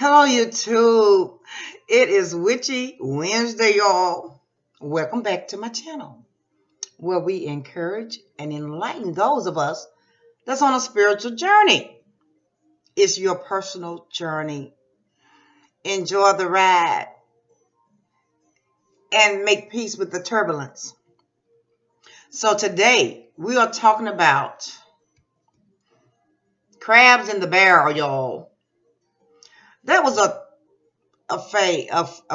Hello, YouTube. It is Witchy Wednesday, y'all. Welcome back to my channel, where we encourage and enlighten those of us that's on a spiritual journey. It's your personal journey. Enjoy the ride and make peace with the turbulence. So today we are talking about crabs in the barrel, y'all. That was a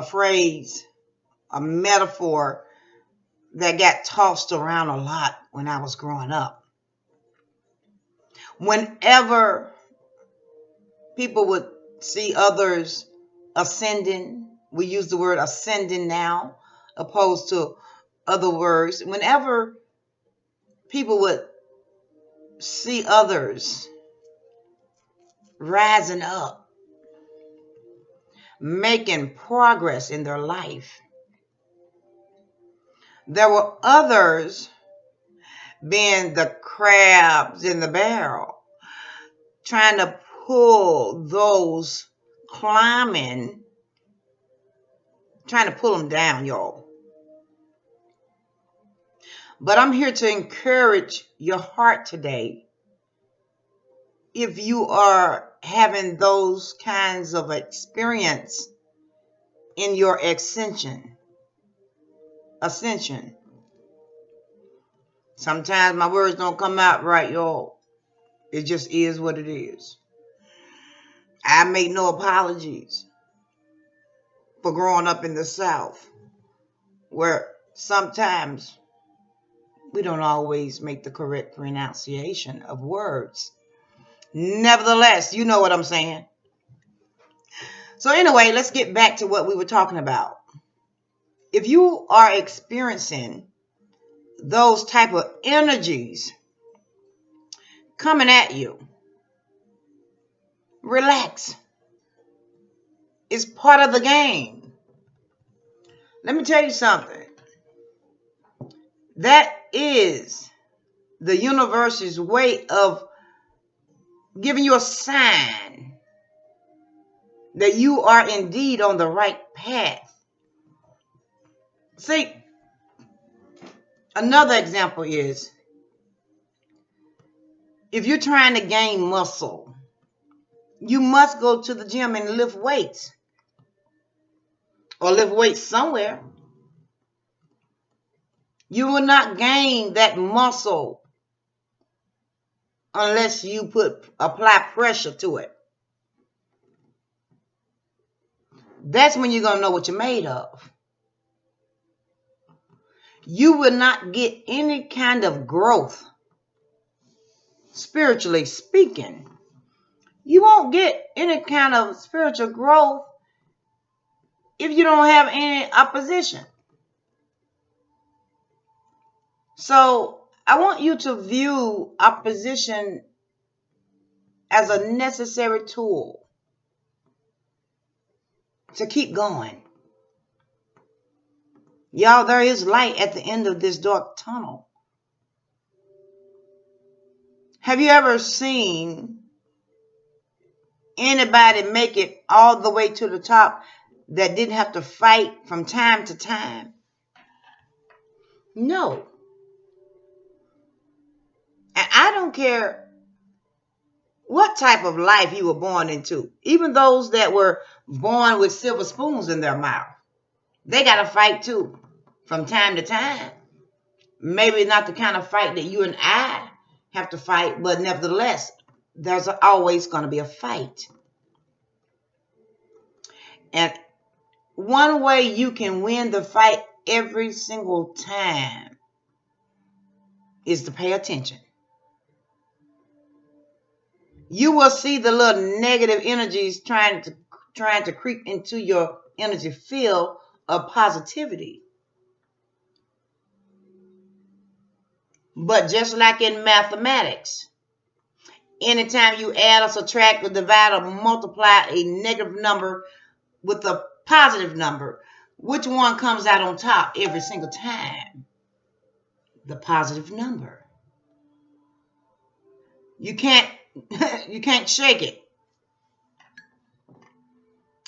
phrase, a metaphor that got tossed around a lot when I was growing up. Whenever people would see others ascending, we use the word ascending now, opposed to other words. Whenever people would see others rising up, making progress in their life, there were others being the crabs in the barrel, trying to pull those climbing, trying to pull them down, y'all. But I'm here to encourage your heart today. If you are having those kinds of experience in your ascension. Sometimes my words don't come out right, y'all. It just is what it is. I make no apologies for growing up in the South, where sometimes we don't always make the correct pronunciation of words. Nevertheless, you know what I'm saying. So anyway, let's get back to what we were talking about. If you are experiencing those type of energies coming at you, relax. It's part of the game. Let me tell you something. That is the universe's way of giving you a sign that you are indeed on the right path. See, another example is if you're trying to gain muscle, you must go to the gym and lift weights or lift weights somewhere. You will not gain that muscle unless you apply pressure to it. That's when you're going to know what you're made of. You will not get any kind of growth, spiritually speaking. You won't get any kind of spiritual growth if you don't have any opposition. So I want you to view opposition as a necessary tool to keep going. Y'all, there is light at the end of this dark tunnel. Have you ever seen anybody make it all the way to the top that didn't have to fight from time to time? No. And I don't care what type of life you were born into. Even those that were born with silver spoons in their mouth, they got to fight too from time to time. Maybe not the kind of fight that you and I have to fight, but nevertheless, there's always going to be a fight. And one way you can win the fight every single time is to pay attention. You will see the little negative energies trying to creep into your energy field of positivity. But just like in mathematics, anytime you add or subtract or divide or multiply a negative number with a positive number, which one comes out on top every single time? The positive number. You can't shake it.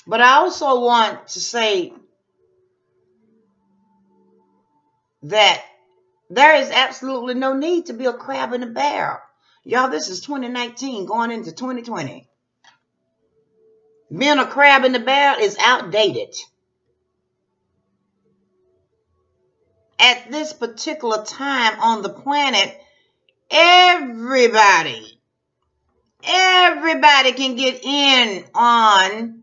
But I also want to say that there is absolutely no need to be a crab in a barrel. Y'all, this is 2019 going into 2020. Being a crab in the barrel is outdated. At this particular time on the planet, everybody can get in on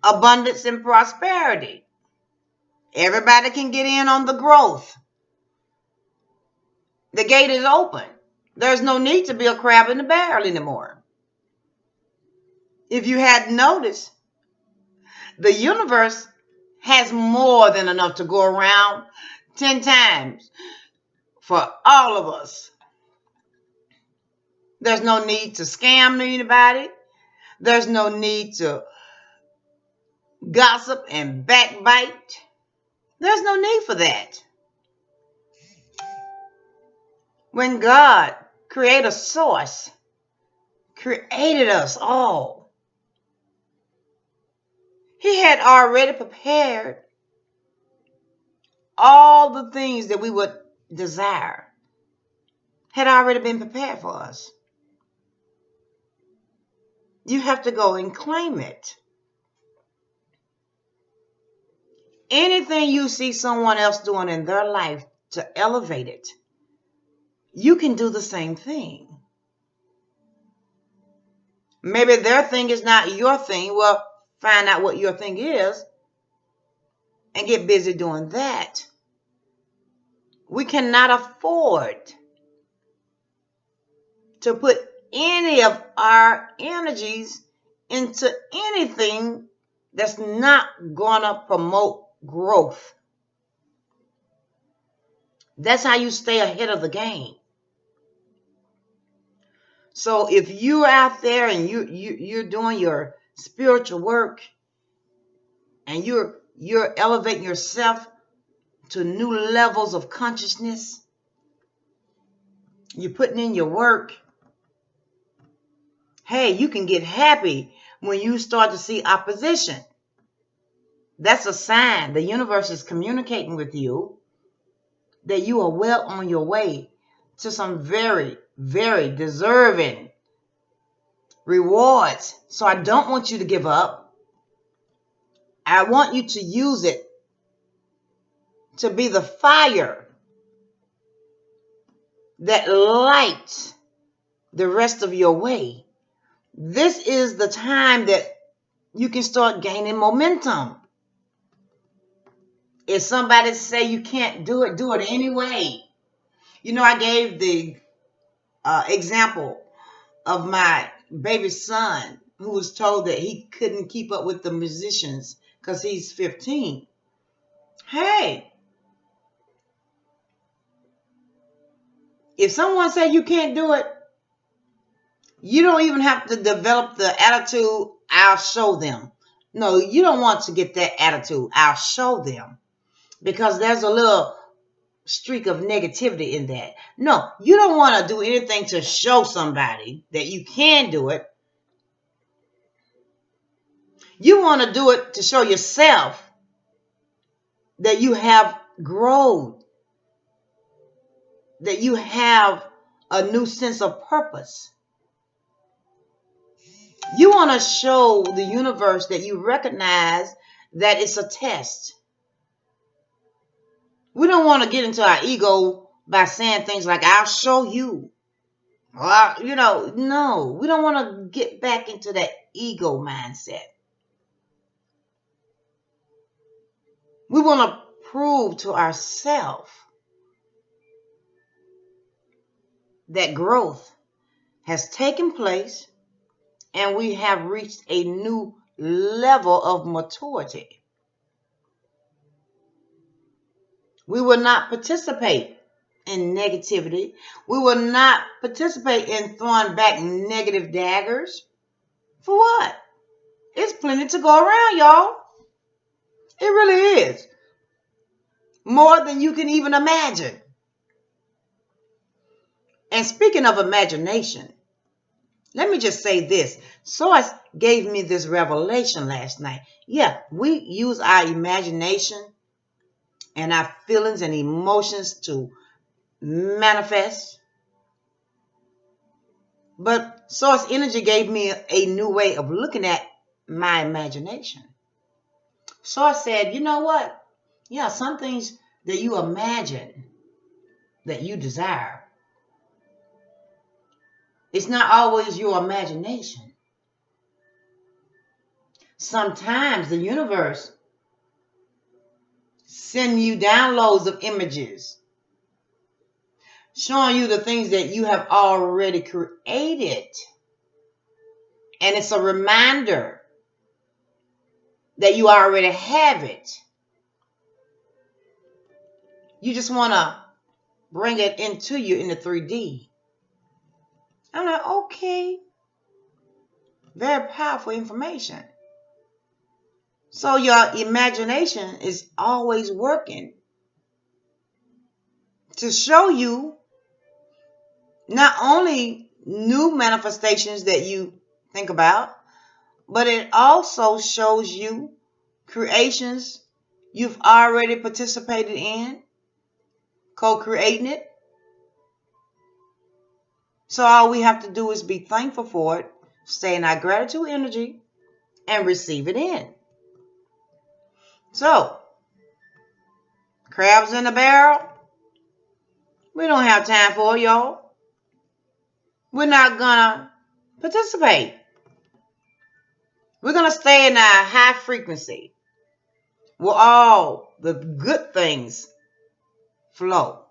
abundance and prosperity. Everybody can get in on the growth. The gate is open. There's no need to be a crab in the barrel anymore. If you hadn't noticed, the universe has more than enough to go around 10 times for all of us. There's no need to scam anybody. There's no need to gossip and backbite. There's no need for that. When God, Creator Source, created us all, He had already prepared all the things that we would desire. Had already been prepared for us. You have to go and claim it. Anything you see someone else doing in their life to elevate it, you can do the same thing. Maybe their thing is not your thing. Well, find out what your thing is and get busy doing that. We cannot afford to put any of our energies into anything that's not going to promote growth. That's how you stay ahead of the game. So if you're out there and you're doing your spiritual work and you're elevating yourself to new levels of consciousness, you're putting in your work, hey, you can get happy when you start to see opposition. That's a sign the universe is communicating with you that you are well on your way to some very, very deserving rewards. So I don't want you to give up. I want you to use it to be the fire that lights the rest of your way. This is the time that you can start gaining momentum. If somebody say you can't do it anyway. You know, I gave the example of my baby son who was told that he couldn't keep up with the musicians because he's 15. Hey, if someone say you can't do it, you don't even have to develop the attitude, I'll show them. No, you don't want to get that attitude, I'll show them. Because there's a little streak of negativity in that. No, you don't want to do anything to show somebody that you can do it. You want to do it to show yourself that you have grown, that you have a new sense of purpose. You want to show the universe that you recognize that it's a test. We don't want to get into our ego by saying things like, I'll show you. Well, no, we don't want to get back into that ego mindset. We want to prove to ourselves that growth has taken place and we have reached a new level of maturity. We will not participate in negativity. We will not participate in throwing back negative daggers. For what? It's plenty to go around, y'all. It really is. More than you can even imagine. And speaking of imagination, Let me just say this. Source gave me this revelation last night. Yeah, we use our imagination and our feelings and emotions to manifest. But Source Energy gave me a new way of looking at my imagination. Source said, you know what? Yeah, some things that you imagine that you desire, it's not always your imagination. Sometimes the universe send you downloads of images showing you the things that you have already created. And it's a reminder that you already have it. You just want to bring it into you in the 3D. I'm like, okay, very powerful information. So your imagination is always working to show you not only new manifestations that you think about, but it also shows you creations you've already participated in, co-creating it. So all we have to do is be thankful for it, stay in our gratitude energy, and receive it in. So, crabs in a barrel, we don't have time for it, y'all. We're not gonna participate. We're gonna stay in our high frequency where all the good things flow.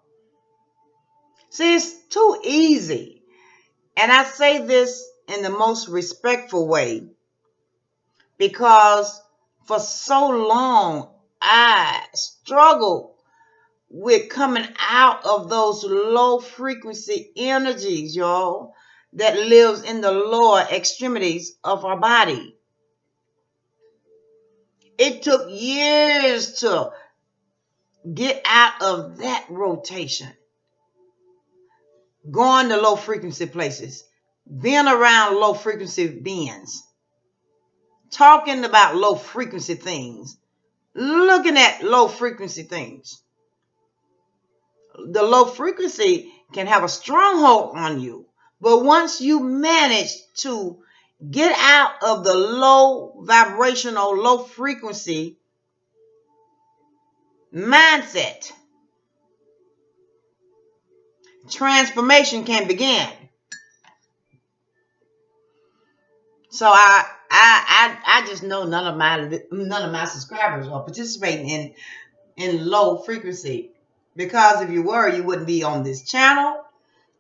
See, it's too easy. And I say this in the most respectful way because for so long I struggled with coming out of those low frequency energies, y'all, that lives in the lower extremities of our body. It took years to get out of that rotation, going to low frequency places, being around low frequency beings, talking about low frequency things, looking at low frequency things. The low frequency can have a stronghold on you, but once you manage to get out of the low vibrational, low frequency mindset, transformation can begin. So I just know none of my subscribers are participating in low frequency, because if you were, you wouldn't be on this channel.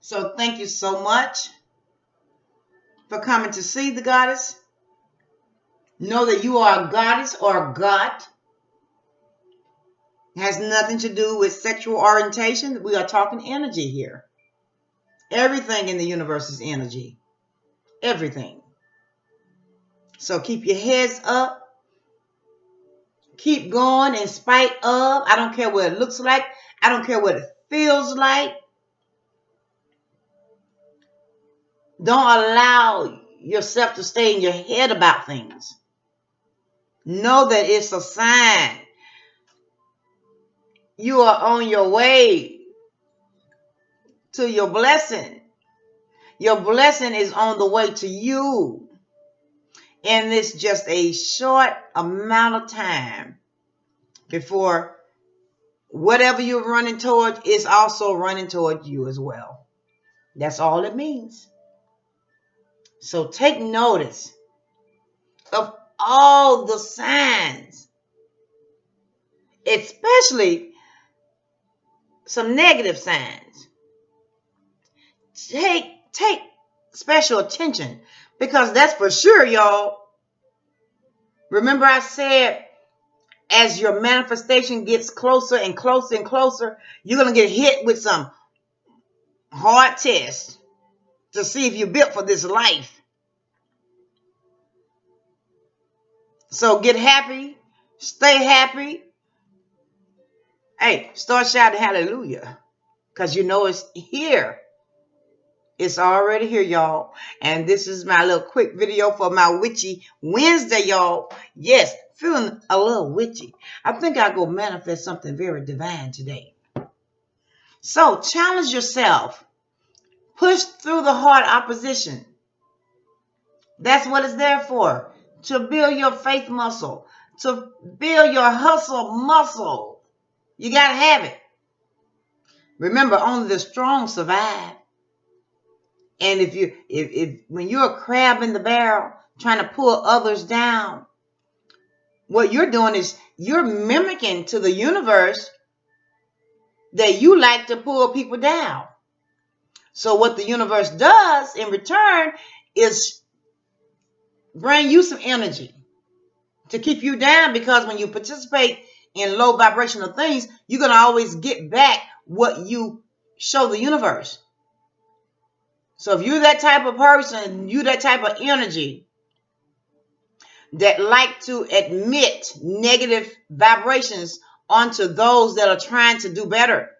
So thank you so much for coming to see the goddess. Know that you are a goddess or a god. It has nothing to do with sexual orientation. We are talking energy here. Everything in the universe is energy. Everything. So keep your heads up. Keep going in spite of. I don't care what it looks like. I don't care what it feels like. Don't allow yourself to stay in your head about things. Know that it's a sign. You are on your way to your blessing. Your blessing is on the way to you. And it's just a short amount of time before whatever you're running toward is also running toward you as well. That's all it means. So take notice of all the signs, especially some negative signs. Take special attention, because that's for sure, y'all. Remember I said, as your manifestation gets closer and closer and closer, you're going to get hit with some hard tests to see if you're built for this life. So get happy, stay happy. Hey, start shouting hallelujah, because you know it's here. It's already here, y'all. And this is my little quick video for my Witchy Wednesday, y'all. Yes, feeling a little witchy. I think I'll go manifest something very divine today. So challenge yourself. Push through the hard opposition. That's what it's there for. To build your faith muscle. To build your hustle muscle. You got to have it. Remember, only the strong survive. And if when you're a crab in the barrel trying to pull others down, what you're doing is you're mimicking to the universe that you like to pull people down. So what the universe does in return is bring you some energy to keep you down, because when you participate in low vibrational things, you're going to always get back what you show the universe. So if you're that type of person, you that type of energy that like to admit negative vibrations onto those that are trying to do better,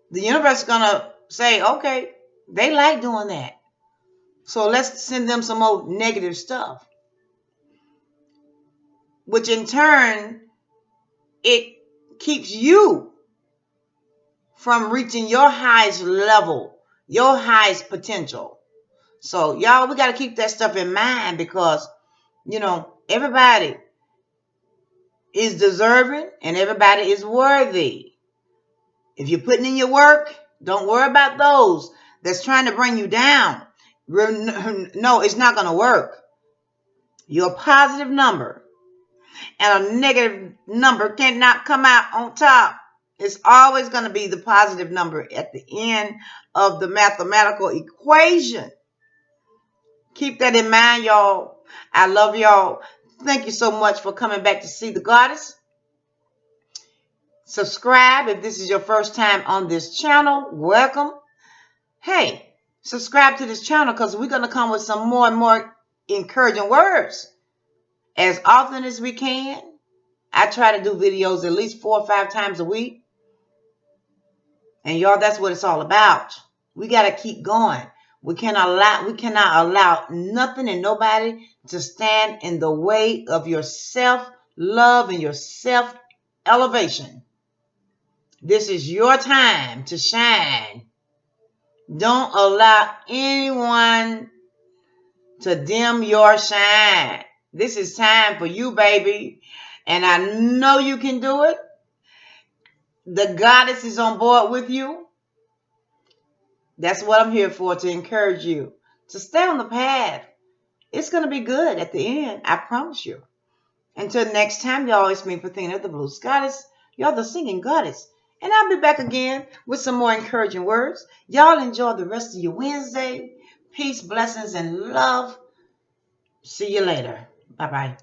the universe is going to say, okay, they like doing that. So let's send them some more negative stuff. Which in turn, it keeps you from reaching your highest level, your highest potential. So y'all, we got to keep that stuff in mind, because, you know, everybody is deserving and everybody is worthy. If you're putting in your work, don't worry about those that's trying to bring you down. No, it's not going to work. You're a positive number, and a negative number cannot come out on top. It's always going to be the positive number at the end of the mathematical equation. Keep that in mind, y'all. I love y'all. Thank you so much for coming back to see the goddess. Subscribe if this is your first time on this channel. Welcome. Hey, subscribe to this channel, because we're going to come with some more and more encouraging words as often as we can. I try to do videos at least 4 or 5 times a week. And y'all, that's what it's all about. We got to keep going. We cannot allow nothing and nobody to stand in the way of your self-love and your self-elevation. This is your time to shine. Don't allow anyone to dim your shine. This is time for you, baby. And I know you can do it. The goddess is on board with you. That's what I'm here for, to encourage you to stay on the path. It's going to be good at the end. I promise you. Until next time, y'all, it's me, Pathina, the Blues Goddess. Y'all, the singing goddess. And I'll be back again with some more encouraging words. Y'all enjoy the rest of your Wednesday. Peace, blessings, and love. See you later. Bye-bye.